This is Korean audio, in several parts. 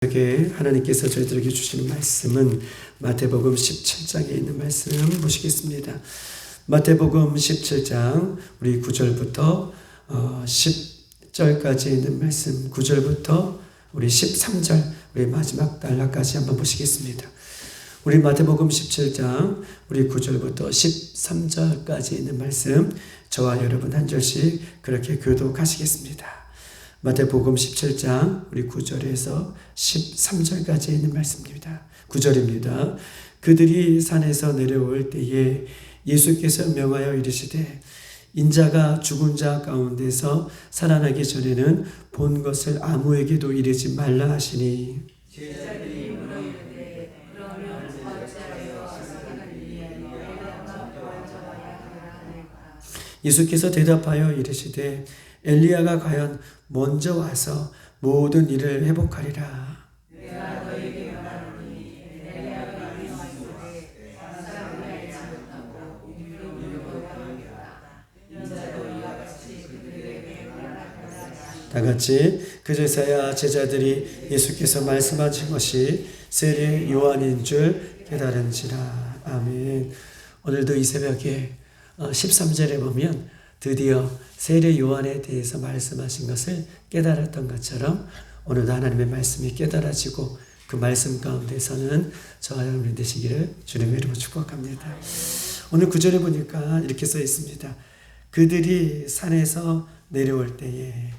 저에게 하나님께서 저희들에게 주시는 말씀은 마태복음 17장에 있는 말씀 보시겠습니다. 마태복음 17장 우리 9절부터 10절까지 있는 말씀, 9절부터 우리 13절 우리 마지막 단락까지 한번 보시겠습니다. 우리 마태복음 17장 우리 9절부터 13절까지 있는 말씀, 저와 여러분 한 절씩 그렇게 교독하시겠습니다. 마태복음 17장 우리 9절에서 13절까지 있는 말씀입니다. 9절입니다. 그들이 산에서 내려올 때에 예수께서 명하여 이르시되 인자가 죽은 자 가운데서 살아나기 전에는 본 것을 아무에게도 이르지 말라 하시니 제자들이 물어이르되 그러면 어찌하여 살아나기 위하여 엘리야가 먼저 와야 하나이까. 예수께서 대답하여 이르시되 엘리야가 과연 먼저 와서 모든 일을 회복하리라. 내가 너에게 말하노니 엘리야가 임하시되 사람을 알지 못하고 우리로 미루어가리라. 인자도 이와 같이 그들에게 말하리라. 다 같이 그제서야 제자들이 예수께서 말씀하신 것이 세례 요한인 줄 깨달은지라. 아멘. 오늘도 이 새벽에 13절에 보면 드디어 세례 요한에 대해서 말씀하신 것을 깨달았던 것처럼 오늘도 하나님의 말씀이 깨달아지고 그 말씀 가운데서는 저와 여러분이 되시기를 주님의 이름으로 축복합니다. 오늘 9절에 보니까 이렇게 써 있습니다. 그들이 산에서 내려올 때에,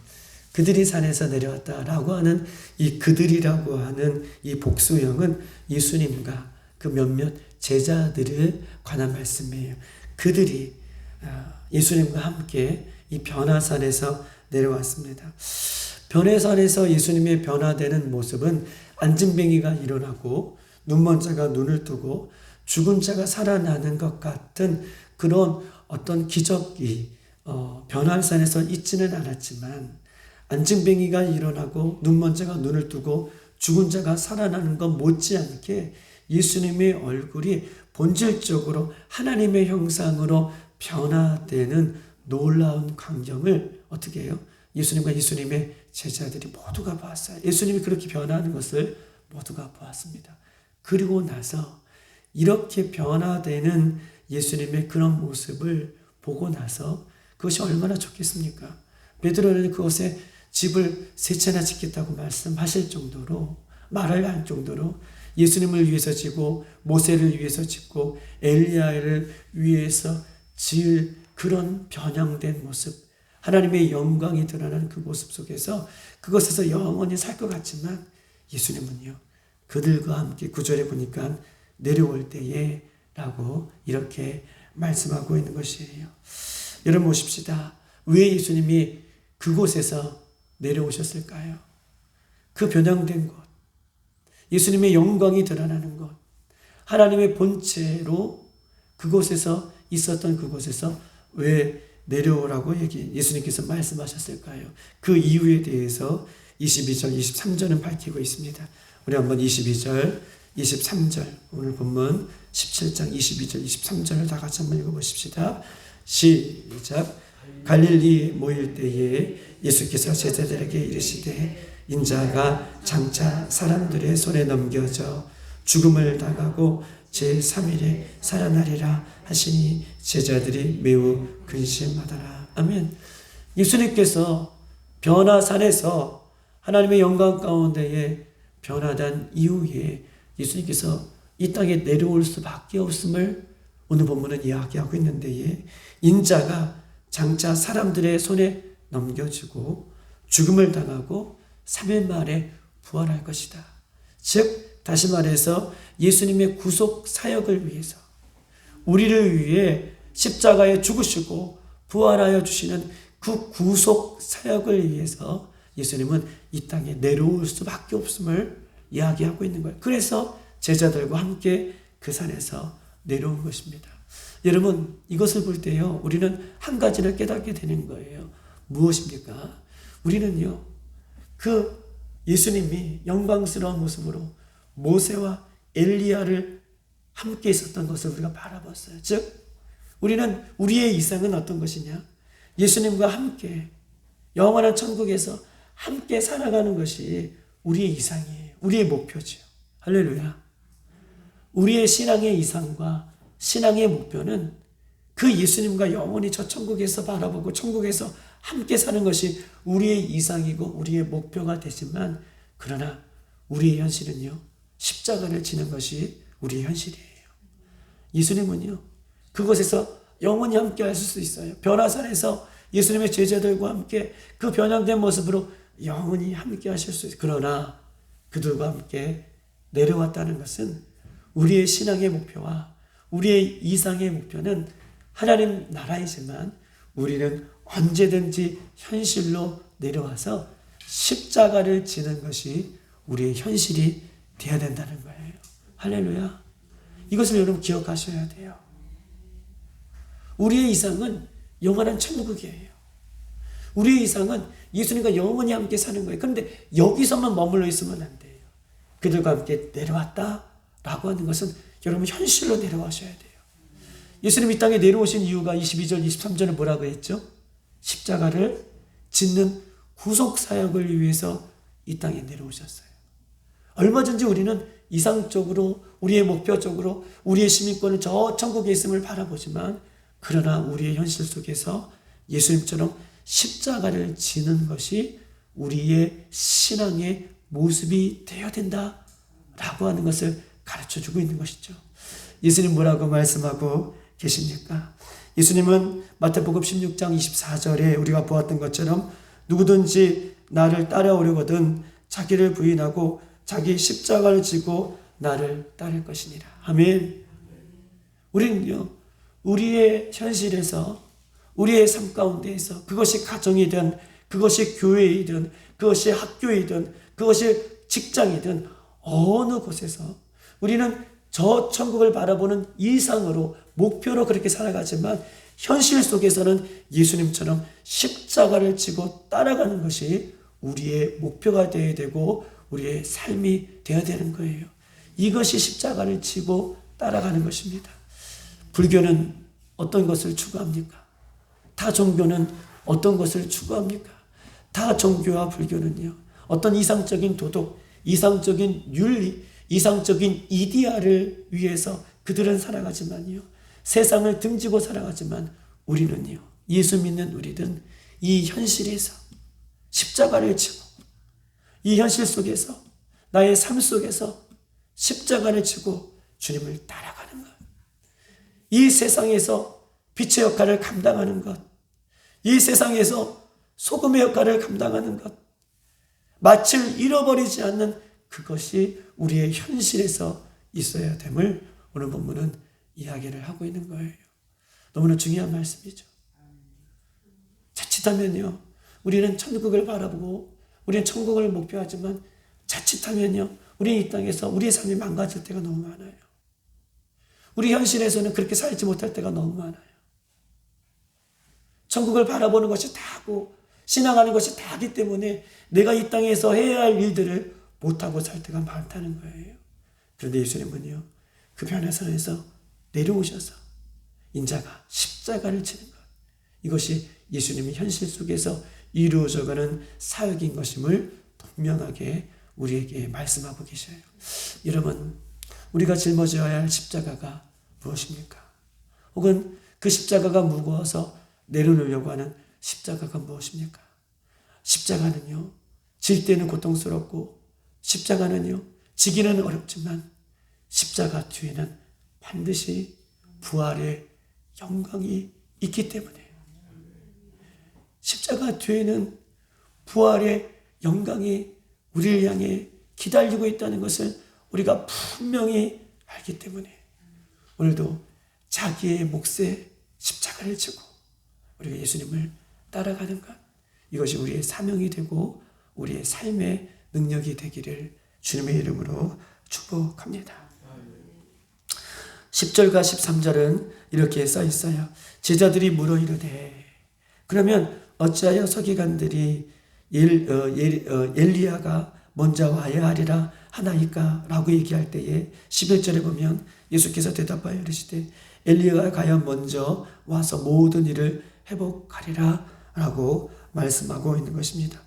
그들이 산에서 내려왔다라고 하는 이 그들이라고 하는 이 복수형은 예수님과 그 몇몇 제자들을 관한 말씀이에요. 그들이 예수님과 함께 이 변화산에서 내려왔습니다. 변화산에서 예수님의 변화되는 모습은 안진뱅이가 일어나고 눈먼 자가 눈을 뜨고 죽은 자가 살아나는 것 같은 그런 어떤 기적이 변화산에서 있지는 않았지만 안진뱅이가 일어나고 눈먼 자가 눈을 뜨고 죽은 자가 살아나는 것 못지않게 예수님의 얼굴이 본질적으로 하나님의 형상으로 변화되는 놀라운 광경을 어떻게 해요? 예수님과 예수님의 제자들이 모두가 보았어요. 예수님이 그렇게 변화하는 것을 모두가 보았습니다. 그리고 나서 이렇게 변화되는 예수님의 그런 모습을 보고 나서 그것이 얼마나 좋겠습니까? 베드로는 그곳에 집을 세 채나 짓겠다고 말씀하실 정도로, 말을 할 정도로 예수님을 위해서 짓고 모세를 위해서 짓고 엘리야를 위해서 지을 그런 변형된 모습, 하나님의 영광이 드러나는 그 모습 속에서 그것에서 영원히 살 것 같지만 예수님은요, 그들과 함께 9절에 보니까 내려올 때에 라고 이렇게 말씀하고 있는 것이에요. 여러분 보십시다. 왜 예수님이 그곳에서 내려오셨을까요? 그 변형된 곳, 예수님의 영광이 드러나는 곳, 하나님의 본체로 그곳에서 있었던 그곳에서 왜 내려오라고 예수님께서 말씀하셨을까요? 그 이유에 대해서 22절, 23절은 밝히고 있습니다. 우리 한번 22절, 23절, 오늘 본문 17장 22절, 23절을 다 같이 한번 읽어보십시다. 시작. 갈릴리 모일 때에 예수께서 제자들에게 이르시되 인자가 장차 사람들의 손에 넘겨져 죽음을 당하고 제3일에 살아나리라 하시니 제자들이 매우 근심하더라. 아멘. 예수님께서 변화산에서 하나님의 영광 가운데에 변화된 이후에 예수님께서 이 땅에 내려올 수밖에 없음을 오늘 본문은 이야기하고 있는데, 인자가 장차 사람들의 손에 넘겨지고 죽음을 당하고 3일 만에 부활할 것이다. 즉 다시 말해서 예수님의 구속 사역을 위해서 우리를 위해 십자가에 죽으시고 부활하여 주시는 그 구속 사역을 위해서 예수님은 이 땅에 내려올 수밖에 없음을 이야기하고 있는 거예요. 그래서 제자들과 함께 그 산에서 내려온 것입니다. 여러분, 이것을 볼 때요, 우리는 한 가지를 깨닫게 되는 거예요. 무엇입니까? 우리는요, 그 예수님이 영광스러운 모습으로 모세와 엘리야를 함께 있었던 것을 우리가 바라봤어요. 즉, 우리는 우리의 이상은 어떤 것이냐? 예수님과 함께 영원한 천국에서 함께 살아가는 것이 우리의 이상이에요. 우리의 목표죠. 할렐루야. 우리의 신앙의 이상과 신앙의 목표는 그 예수님과 영원히 저 천국에서 바라보고 천국에서 함께 사는 것이 우리의 이상이고 우리의 목표가 되지만, 그러나 우리의 현실은요, 십자가를 지는 것이 우리의 현실이에요. 예수님은요, 그곳에서 영원히 함께 하실 수 있어요. 변화산에서 예수님의 제자들과 함께 그 변형된 모습으로 영원히 함께 하실 수 있어요. 그러나 그들과 함께 내려왔다는 것은 우리의 신앙의 목표와 우리의 이상의 목표는 하나님 나라이지만, 우리는 언제든지 현실로 내려와서 십자가를 지는 것이 우리의 현실이 되어야 된다는 거예요. 할렐루야. 이것을 여러분 기억하셔야 돼요. 우리의 이상은 영원한 천국이에요. 우리의 이상은 예수님과 영원히 함께 사는 거예요. 그런데 여기서만 머물러 있으면 안 돼요. 그들과 함께 내려왔다라고 하는 것은 여러분 현실로 내려와셔야 돼요. 예수님이 이 땅에 내려오신 이유가 22절, 23절에 뭐라고 했죠? 십자가를 짓는 구속사역을 위해서 이 땅에 내려오셨어요. 얼마든지 우리는 이상적으로, 우리의 목표적으로 우리의 시민권은 저 천국에 있음을 바라보지만, 그러나 우리의 현실 속에서 예수님처럼 십자가를 지는 것이 우리의 신앙의 모습이 되어야 된다라고 하는 것을 가르쳐주고 있는 것이죠. 예수님 뭐라고 말씀하고 계십니까? 예수님은 마태복음 16장 24절에 우리가 보았던 것처럼 누구든지 나를 따라오려거든 자기를 부인하고 자기 십자가를 지고 나를 따를 것이니라. 아멘. 우리는요, 우리의 현실에서, 우리의 삶 가운데에서, 그것이 가정이든 그것이 교회이든 그것이 학교이든 그것이 직장이든 어느 곳에서 우리는 저 천국을 바라보는 이상으로, 목표로 그렇게 살아가지만, 현실 속에서는 예수님처럼 십자가를 지고 따라가는 것이 우리의 목표가 되어야 되고 우리의 삶이 되어야 되는 거예요. 이것이 십자가를 지고 따라가는 것입니다. 불교는 어떤 것을 추구합니까? 타 종교는 어떤 것을 추구합니까? 타 종교와 불교는요, 어떤 이상적인 도덕, 이상적인 윤리, 이상적인 이데알을 위해서 그들은 살아가지만요, 세상을 등지고 살아가지만, 우리는요, 예수 믿는 우리는 이 현실에서 십자가를 지고, 이 현실 속에서, 나의 삶 속에서 십자가를 지고 주님을 따라가는 것, 이 세상에서 빛의 역할을 감당하는 것, 이 세상에서 소금의 역할을 감당하는 것, 마침을 잃어버리지 않는 그것이 우리의 현실에서 있어야 됨을 오늘 본문은 이야기를 하고 있는 거예요. 너무나 중요한 말씀이죠. 자칫하면요, 우리는 천국을 바라보고 우리는 천국을 목표하지만, 자칫하면요, 우리 이 땅에서 우리의 삶이 망가질 때가 너무 많아요. 우리 현실에서는 그렇게 살지 못할 때가 너무 많아요. 천국을 바라보는 것이 다고 신앙하는 것이 다기 때문에 내가 이 땅에서 해야 할 일들을 못하고 살 때가 많다는 거예요. 그런데 예수님은요, 그 변화산에서 내려오셔서 인자가 십자가를 지는 것, 이것이 예수님의 현실 속에서 이루어져가는 사역인 것임을 분명하게 우리에게 말씀하고 계셔요. 여러분, 우리가 짊어져야 할 십자가가 무엇입니까? 혹은 그 십자가가 무거워서 내려놓으려고 하는 십자가가 무엇입니까? 십자가는요, 질 때는 고통스럽고, 십자가는요, 지기는 어렵지만, 십자가 뒤에는 반드시 부활의 영광이 있기 때문에, 십자가 뒤에는 부활의 영광이 우리를 향해 기다리고 있다는 것을 우리가 분명히 알기 때문에, 오늘도 자기의 몫에 십자가를 지고 우리가 예수님을 따라가는 것, 이것이 우리의 사명이 되고 우리의 삶의 능력이 되기를 주님의 이름으로 축복합니다. 10절과 13절은 이렇게 써 있어요. 제자들이 물어 이르되, 그러면 어찌하여 서기관들이 엘리야가 먼저 와야 하리라 하나이까? 라고 얘기할 때에 11절에 보면 예수께서 대답하여 이르시되, 엘리야가 가야 먼저 와서 모든 일을 회복하리라 라고 말씀하고 있는 것입니다.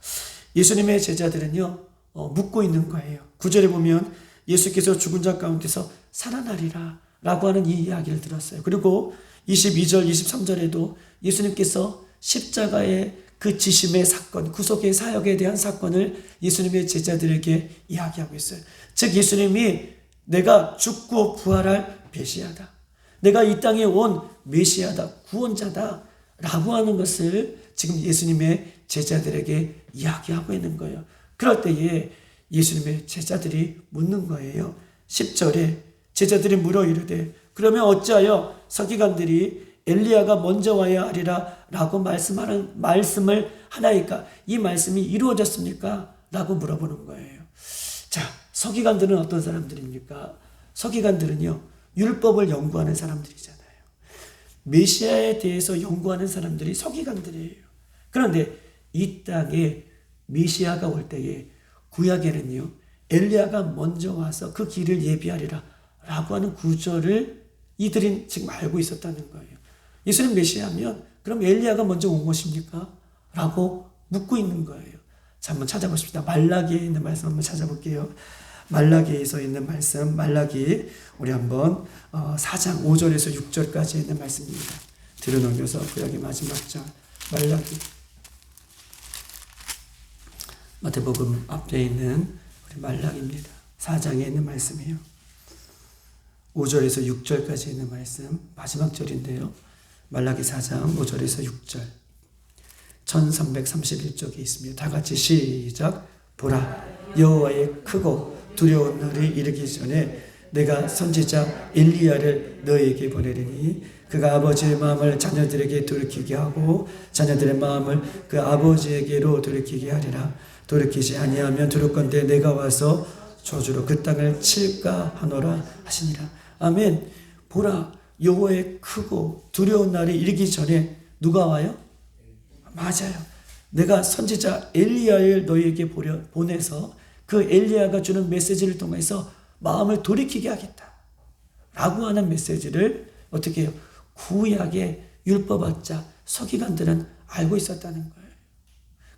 예수님의 제자들은요, 묻고 있는 거예요. 9절에 보면 예수께서 죽은 자 가운데서 살아나리라 라고 하는 이 이야기를 들었어요. 그리고 22절, 23절에도 예수님께서 십자가의 그 지심의 사건, 구속의 사역에 대한 사건을 예수님의 제자들에게 이야기하고 있어요. 즉 예수님이 내가 죽고 부활할 메시아다, 내가 이 땅에 온 메시아다, 구원자다 라고 하는 것을 지금 예수님의 제자들에게 이야기하고 있는 거예요. 그럴 때에 예수님의 제자들이 묻는 거예요. 10절에 제자들이 물어 이르되 그러면 어찌하여 서기관들이 엘리야가 먼저 와야 하리라 라고 말씀을 하나이까? 이 말씀이 이루어졌습니까? 라고 물어보는 거예요. 자, 서기관들은 어떤 사람들입니까? 서기관들은요, 율법을 연구하는 사람들이잖아요. 메시아에 대해서 연구하는 사람들이 서기관들이에요. 그런데 이 땅에 메시아가 올 때에 구약에는요, 엘리야가 먼저 와서 그 길을 예비하리라 라고 하는 구절을 이들이 지금 알고 있었다는 거예요. 예수님 메시아면 그럼 엘리야가 먼저 온 것입니까? 라고 묻고 있는 거예요. 자, 한번 찾아보십시다. 말라기에 있는 말씀 한번 찾아볼게요. 말라기에서 있는 말씀, 말라기 우리 한번 4장 5절에서 6절까지 있는 말씀입니다. 들어넘겨서 구약의 마지막 장 말라기. 마태복음 앞에 있는 우리 말라기입니다. 4장에 있는 말씀이에요. 5절에서 6절까지 있는 말씀, 마지막 절인데요. 말라기 4장 5절에서 6절. 1331쪽에 있습니다. 다 같이 시작. 보라, 여호와의 크고 두려운 날이 이르기 전에 내가 선지자 엘리야를 너에게 보내리니 그가 아버지의 마음을 자녀들에게 돌이키게 하고 자녀들의 마음을 그 아버지에게로 돌이키게 하리라. 돌이키지 아니하면 두렵건대 내가 와서 저주로 그 땅을 칠까 하노라 하시니라. 아멘. 보라, 여호와의 크고 두려운 날이 이르기 전에 누가 와요? 맞아요. 내가 선지자 엘리야를 너희에게 보내서 그 엘리야가 주는 메시지를 통해서 마음을 돌이키게 하겠다 라고 하는 메시지를 어떻게 해요? 구약의 율법학자 서기관들은 알고 있었다는 거예요.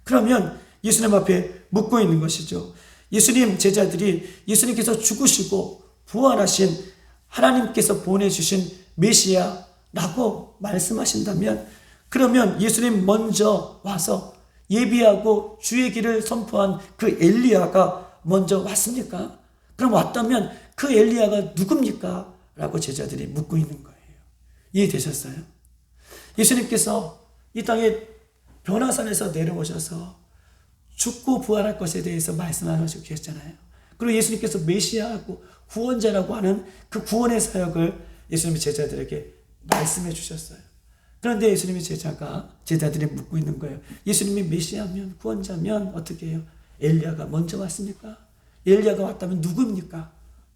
그러면 예수님 앞에 묻고 있는 것이죠. 예수님 제자들이 예수님께서 죽으시고 부활하신 하나님께서 보내주신 메시아라고 말씀하신다면, 그러면 예수님 먼저 와서 예비하고 주의 길을 선포한 그 엘리야가 먼저 왔습니까? 그럼 왔다면 그 엘리야가 누굽니까? 라고 제자들이 묻고 있는 거예요. 이해되셨어요? 예수님께서 이 땅에 변화산에서 내려오셔서 죽고 부활할 것에 대해서 말씀하시고 계셨잖아요. 그리고 예수님께서 메시아하고 구원자라고 하는 그 구원의 사역을 예수님의 제자들에게 말씀해 주셨어요. 그런데 예수님의 제자들이 묻고 있는 거예요. 예수님이 메시아면, 구원자면 어떻게 해요? 엘리야가 먼저 왔습니까? 엘리야가 왔다면 누구입니까?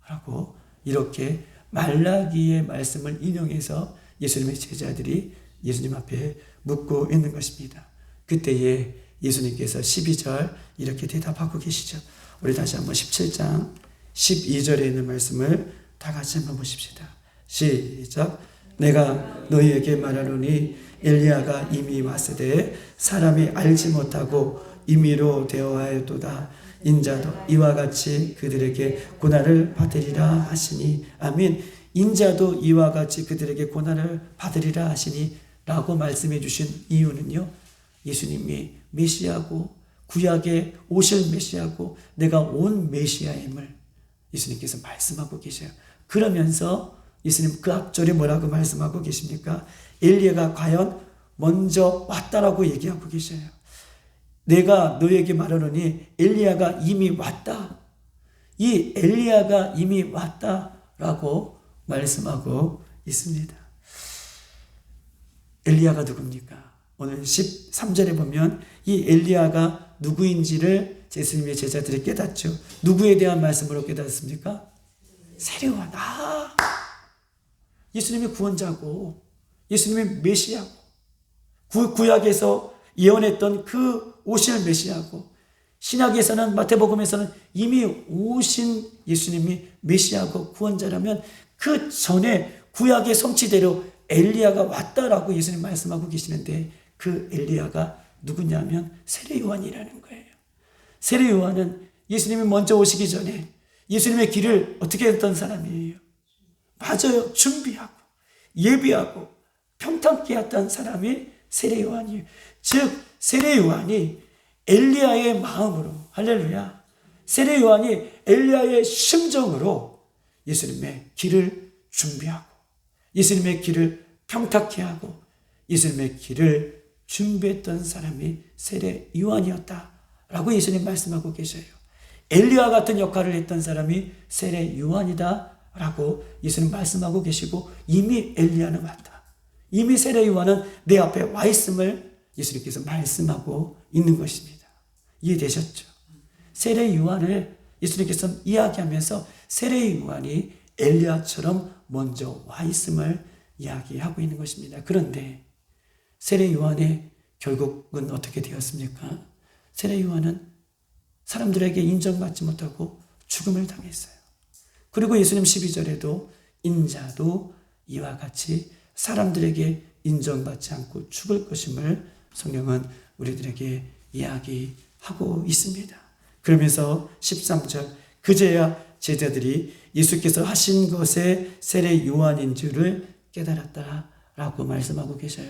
라고 이렇게 말라기의 말씀을 인용해서 예수님의 제자들이 예수님 앞에 묻고 있는 것입니다. 그때에 예수님께서 12절 이렇게 대답하고 계시죠. 우리 다시 한번 17장 12절에 있는 말씀을 다 같이 한번 보십시다. 시작. 내가 너희에게 말하노니 엘리야가 이미 왔으되 사람이 알지 못하고 임의로 되어하였도다. 인자도 이와 같이 그들에게 고난을 받으리라 하시니. 아멘. 인자도 이와 같이 그들에게 고난을 받으리라 하시니 라고 말씀해 주신 이유는요, 예수님이 메시아고 구약에 오실 메시아고 내가 온 메시아임을 예수님께서 말씀하고 계셔요. 그러면서 예수님 그 앞절에 뭐라고 말씀하고 계십니까? 엘리야가 과연 먼저 왔다라고 얘기하고 계셔요. 내가 너에게 말하노니 엘리야가 이미 왔다. 이 엘리야가 이미 왔다라고 말씀하고 있습니다. 엘리야가 누굽니까? 오늘 13절에 보면 이 엘리야가 누구인지를 예수님의 제자들이 깨닫죠. 누구에 대한 말씀으로 깨닫습니까? 세례요한. 예수님이 구원자고 예수님이 메시아고 구약에서 예언했던 그 오실 메시아고 신약에서는 마태복음에서는 이미 오신 예수님이 메시아고 구원자라면 그 전에 구약의 성취대로 엘리야가 왔다라고 예수님 말씀하고 계시는데 그 엘리야가 누구냐면 세례요한이라는 거예요. 세례요한은 예수님이 먼저 오시기 전에 예수님의 길을 어떻게 했던 사람이에요? 맞아요. 준비하고 예비하고 평탄케 했던 사람이 세례 요한이에요. 즉 세례 요한이 엘리야의 마음으로, 할렐루야, 세례 요한이 엘리야의 심정으로 예수님의 길을 준비하고 예수님의 길을 평탁케 하고 예수님의 길을 준비했던 사람이 세례 요한이었다라고 예수님 말씀하고 계셔요. 엘리야 같은 역할을 했던 사람이 세례 요한이다라고 예수님 말씀하고 계시고, 이미 엘리야는 왔다, 이미 세례 요한은 내 앞에 와 있음을 예수님께서 말씀하고 있는 것입니다. 이해되셨죠? 세례 요한을 예수님께서 이야기하면서 세례 요한이 엘리야처럼 먼저 와 있음을 이야기하고 있는 것입니다. 그런데 세례 요한의 결국은 어떻게 되었습니까? 세례 요한은 사람들에게 인정받지 못하고 죽음을 당했어요. 그리고 예수님 12절에도 인자도 이와 같이 사람들에게 인정받지 않고 죽을 것임을 성경은 우리들에게 이야기하고 있습니다. 그러면서 13절, 그제야 제자들이 예수께서 하신 것에 세례 요한인 줄을 깨달았다라고 말씀하고 계셔요.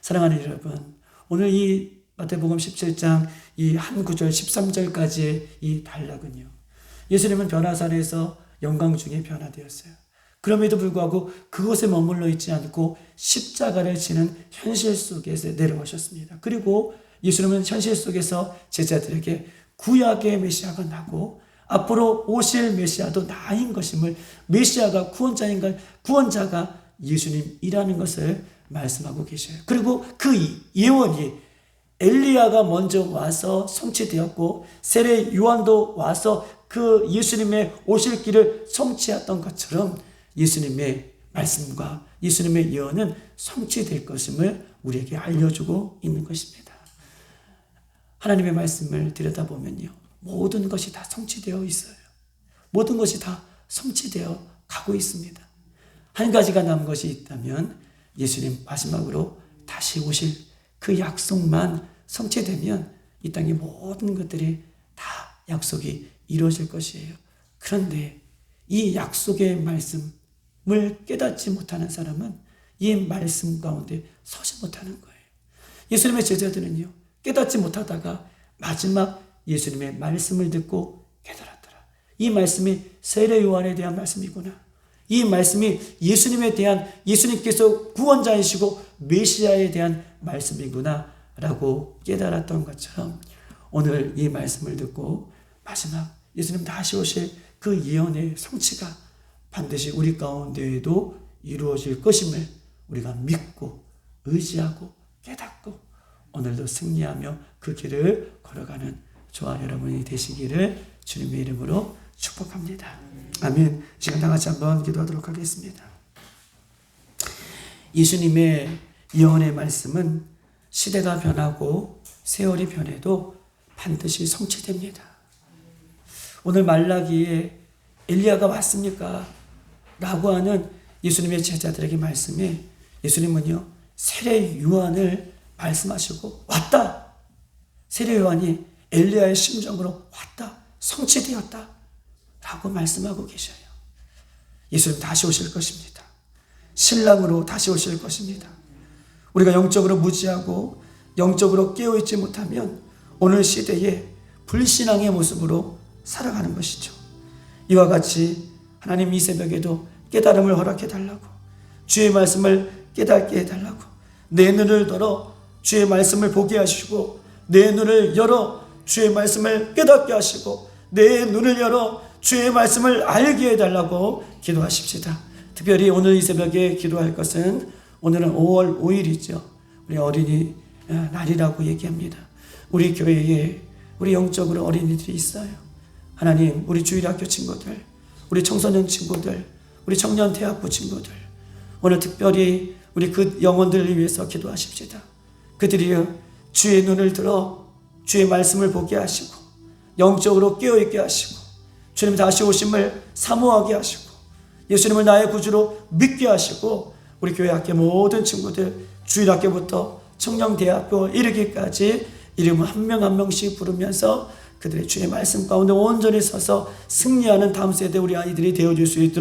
사랑하는 여러분, 오늘 이 마태복음 17장 이 한 구절 13절까지의 이 단락은요, 예수님은 변화산에서 영광 중에 변화되었어요. 그럼에도 불구하고 그곳에 머물러 있지 않고 십자가를 지는 현실 속에서 내려오셨습니다. 그리고 예수님은 현실 속에서 제자들에게 구약의 메시아가 나고 앞으로 오실 메시아도 나인 것임을, 메시아가 구원자가 예수님이라는 것을 말씀하고 계셔요. 그리고 그 예언이 엘리야가 먼저 와서 성취되었고 세례 요한도 와서 그 예수님의 오실 길을 성취했던 것처럼 예수님의 말씀과 예수님의 예언은 성취될 것임을 우리에게 알려주고 있는 것입니다. 하나님의 말씀을 들여다보면요, 모든 것이 다 성취되어 있어요. 모든 것이 다 성취되어 가고 있습니다. 한 가지가 남은 것이 있다면 예수님 마지막으로 다시 오실 그 약속만 성취되면 이 땅의 모든 것들이 다 약속이 이루어질 것이에요. 그런데 이 약속의 말씀을 깨닫지 못하는 사람은 이 말씀 가운데 서지 못하는 거예요. 예수님의 제자들은요, 깨닫지 못하다가 마지막 예수님의 말씀을 듣고 깨달았더라. 이 말씀이 세례 요한에 대한 말씀이구나. 이 말씀이 예수님에 대한, 예수님께서 구원자이시고 메시아에 대한 말씀이구나 라고 깨달았던 것처럼 오늘 이 말씀을 듣고 마지막 예수님 다시 오실 그 예언의 성취가 반드시 우리 가운데에도 이루어질 것임을 우리가 믿고 의지하고 깨닫고 오늘도 승리하며 그 길을 걸어가는 저와 여러분이 되시기를 주님의 이름으로 축복합니다. 아멘. 지금 다 같이 한번 기도하도록 하겠습니다. 예수님의 예언의 말씀은 시대가 변하고 세월이 변해도 반드시 성취됩니다. 오늘 말라기에 엘리야가 왔습니까? 라고 하는 예수님의 제자들에게 말씀에 예수님은요, 세례 요한을 말씀하시고 왔다. 세례 요한이 엘리야의 심정으로 왔다. 성취되었다. 라고 말씀하고 계셔요. 예수님 다시 오실 것입니다. 신랑으로 다시 오실 것입니다. 우리가 영적으로 무지하고 영적으로 깨어있지 못하면 오늘 시대에 불신앙의 모습으로 살아가는 것이죠. 이와 같이 하나님 이 새벽에도 깨달음을 허락해달라고, 주의 말씀을 깨닫게 해달라고, 내 눈을 열어 주의 말씀을 보게 하시고, 내 눈을 열어 주의 말씀을 깨닫게 하시고, 내 눈을 열어 주의 말씀을 알게 해달라고 기도하십시다. 특별히 오늘 이 새벽에 기도할 것은, 오늘은 5월 5일이죠. 우리 어린이 날이라고 얘기합니다. 우리 교회에 우리 영적으로 어린이들이 있어요. 하나님, 우리 주일학교 친구들, 우리 청소년 친구들, 우리 청년 대학부 친구들, 오늘 특별히 우리 그 영혼들을 위해서 기도하십시다. 그들이 주의 눈을 들어 주의 말씀을 보게 하시고 영적으로 깨어있게 하시고 주님 다시 오심을 사모하게 하시고 예수님을 나의 구주로 믿게 하시고 우리 교회 학교 모든 친구들 주일학교부터 청년대학교 이르기까지 이름을 한 명 한 명씩 부르면서 그들의 주의 말씀 가운데 온전히 서서 승리하는 다음 세대 우리 아이들이 되어줄 수 있도록